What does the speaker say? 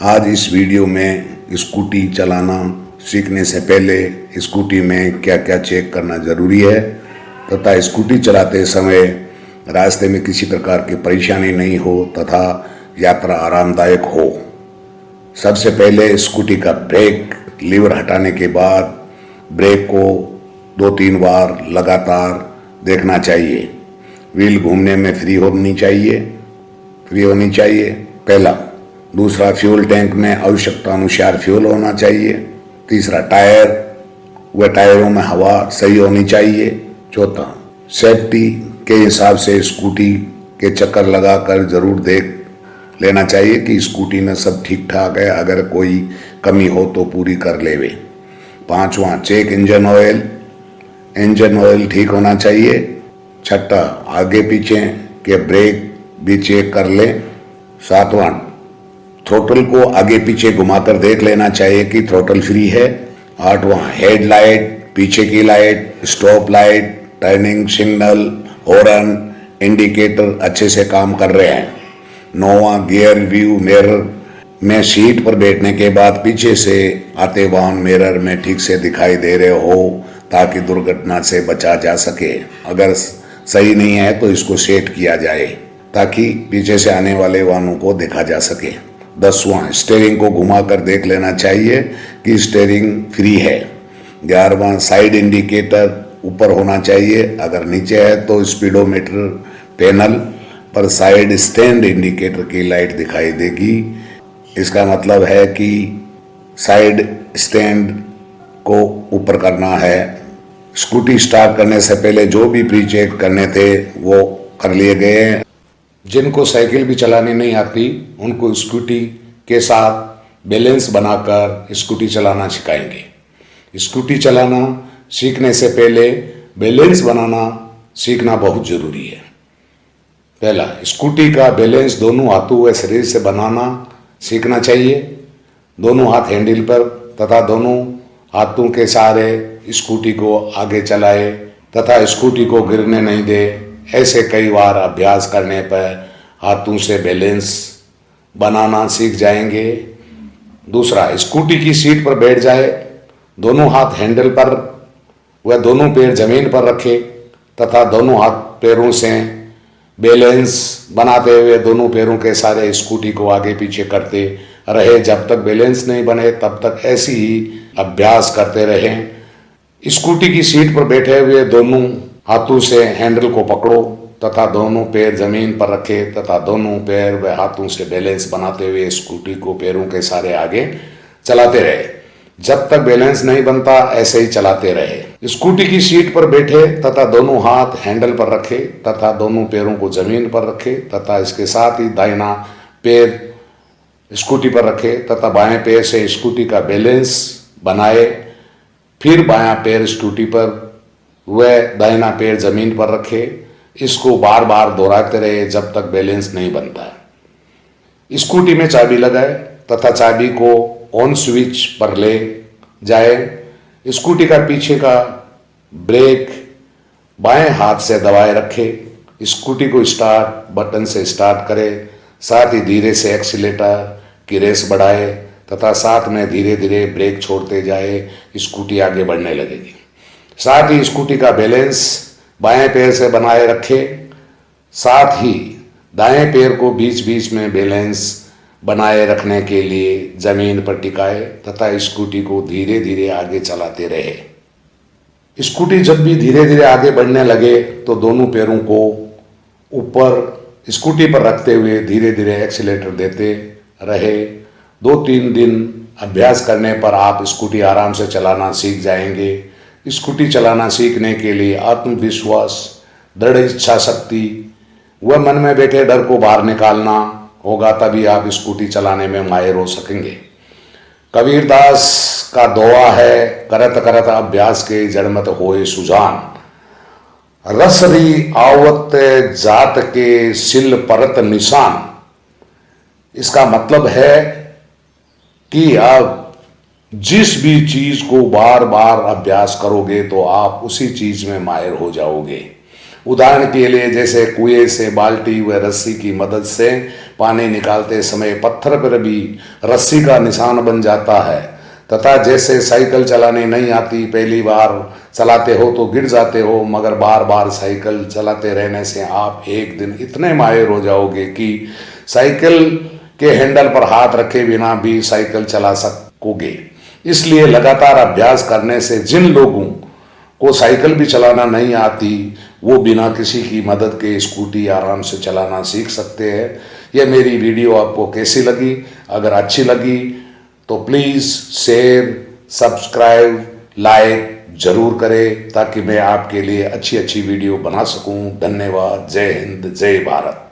आज इस वीडियो में स्कूटी चलाना सीखने से पहले स्कूटी में क्या क्या चेक करना ज़रूरी है तथा स्कूटी चलाते समय रास्ते में किसी प्रकार की परेशानी नहीं हो तथा यात्रा आरामदायक हो। सबसे पहले स्कूटी का ब्रेक लीवर हटाने के बाद ब्रेक को 2-3 बार लगातार देखना चाहिए। व्हील घूमने में फ्री होनी चाहिए पहला। दूसरा, फ्यूल टैंक में आवश्यकता अनुसार फ्यूल होना चाहिए। तीसरा, टायरों में हवा सही होनी चाहिए। चौथा, सेफ्टी के हिसाब से स्कूटी के चक्कर लगाकर जरूर देख लेना चाहिए कि स्कूटी में सब ठीक ठाक है, अगर कोई कमी हो तो पूरी कर लेवे। पांचवा, चेक इंजन ऑयल ठीक होना चाहिए। छठा, आगे पीछे के ब्रेक भी चेक कर ले। सातवां, थ्रोटल को आगे पीछे घुमाकर देख लेना चाहिए कि थ्रोटल फ्री है। आठवां, हेडलाइट, पीछे की light, stop light, turning signal, horn, indicator अच्छे से काम कर रहे हैं। नौवां, गियर व्यू मिरर में सीट पर बैठने के बाद पीछे से आते वाहन मिरर में ठीक से दिखाई दे रहे हो ताकि दुर्घटना से बचा जा सके। अगर सही नहीं है तो इसको सेट किया जाए ताकि पीछे से आने वाले वाहनों को देखा जा सके। 10वां, स्टीयरिंग को घुमाकर देख लेना चाहिए कि स्टीयरिंग फ्री है। 11वां, साइड इंडिकेटर ऊपर होना चाहिए, अगर नीचे है तो स्पीडोमीटर पैनल पर साइड स्टैंड इंडिकेटर की लाइट दिखाई देगी। इसका मतलब है कि साइड स्टैंड को ऊपर करना है। स्कूटी स्टार्ट करने से पहले जो भी प्री चेक करने थे वो कर लिए गए हैं। जिनको साइकिल भी चलानी नहीं आती उनको स्कूटी के साथ बैलेंस बनाकर स्कूटी चलाना सिखाएंगे। स्कूटी चलाना सीखने से पहले बैलेंस बनाना सीखना बहुत जरूरी है। पहला, स्कूटी का बैलेंस दोनों हाथों व शरीर से बनाना सीखना चाहिए। दोनों हाथ हैंडल पर तथा दोनों हाथों के सहारे स्कूटी को आगे चलाए तथा स्कूटी को गिरने नहीं दे। ऐसे कई बार अभ्यास करने पर हाथों से बैलेंस बनाना सीख जाएंगे। दूसरा, स्कूटी की सीट पर बैठ जाए, दोनों हाथ हैंडल पर व दोनों पैर जमीन पर रखे तथा दोनों हाथ पैरों से बैलेंस बनाते हुए दोनों पैरों के सारे स्कूटी को आगे पीछे करते रहे। जब तक बैलेंस नहीं बने तब तक ऐसी ही अभ्यास करते रहें। स्कूटी की सीट पर बैठे हुए दोनों हाथों से हैंडल को पकड़ो तथा दोनों पैर जमीन पर रखे तथा दोनों पैर व हाथों से बैलेंस बनाते हुए स्कूटी को पैरों के सारे आगे चलाते रहे। जब तक बैलेंस नहीं बनता ऐसे ही चलाते रहे। स्कूटी की सीट पर बैठे तथा दोनों हाथ हैंडल पर रखे तथा दोनों पैरों को जमीन पर रखे तथा इसके साथ ही दाहिना पैर स्कूटी पर रखे तथा बाएं पैर से स्कूटी का बैलेंस बनाए। फिर बायां पैर स्कूटी पर व दाहिना पैर जमीन पर रखे। इसको बार बार दोहराते रहे जब तक बैलेंस नहीं बनता है। स्कूटी में चाबी लगाए तथा चाबी को ऑन स्विच पर ले जाए। स्कूटी का पीछे का ब्रेक बाएं हाथ से दबाए रखे। स्कूटी को स्टार्ट बटन से स्टार्ट करे, साथ ही धीरे से एक्सीलेटर की रेस बढ़ाए तथा साथ में धीरे धीरे ब्रेक छोड़ते जाए। स्कूटी आगे बढ़ने लगेगी। साथ ही स्कूटी का बैलेंस बाएं पैर से बनाए रखे, साथ ही दाएं पैर को बीच बीच में बैलेंस बनाए रखने के लिए जमीन पर टिकाए तथा स्कूटी को धीरे धीरे आगे चलाते रहे। स्कूटी जब भी धीरे धीरे आगे बढ़ने लगे तो दोनों पैरों को ऊपर स्कूटी पर रखते हुए धीरे धीरे एक्सीलेटर देते रहे। 2-3 दिन अभ्यास करने पर आप स्कूटी आराम से चलाना सीख जाएंगे। स्कूटी चलाना सीखने के लिए आत्मविश्वास, दृढ़ इच्छा शक्ति व मन में बैठे डर को बाहर निकालना होगा, तभी आप स्कूटी चलाने में माहिर हो सकेंगे। कबीरदास का दोहा है, करत करत अभ्यास के जड़मत होए सुजान, रसरी आवत जात के सिल परत निशान। इसका मतलब है कि आप जिस भी चीज को बार बार अभ्यास करोगे तो आप उसी चीज में माहिर हो जाओगे। उदाहरण के लिए जैसे कुएं से बाल्टी व रस्सी की मदद से पानी निकालते समय पत्थर पर भी रस्सी का निशान बन जाता है। तथा जैसे साइकिल चलाने नहीं आती, पहली बार चलाते हो तो गिर जाते हो, मगर बार बार साइकिल चलाते रहने से आप एक दिन इतने माहिर हो जाओगे कि साइकिल के हैंडल पर हाथ रखे बिना भी साइकिल चला सकोगे। इसलिए लगातार अभ्यास करने से जिन लोगों को साइकिल भी चलाना नहीं आती, वो बिना किसी की मदद के स्कूटी आराम से चलाना सीख सकते हैं। यह मेरी वीडियो आपको कैसी लगी? अगर अच्छी लगी तो प्लीज़ शेयर, सब्सक्राइब, लाइक जरूर करें ताकि मैं आपके लिए अच्छी अच्छी वीडियो बना सकूं। धन्यवाद। जय हिंद, जय भारत।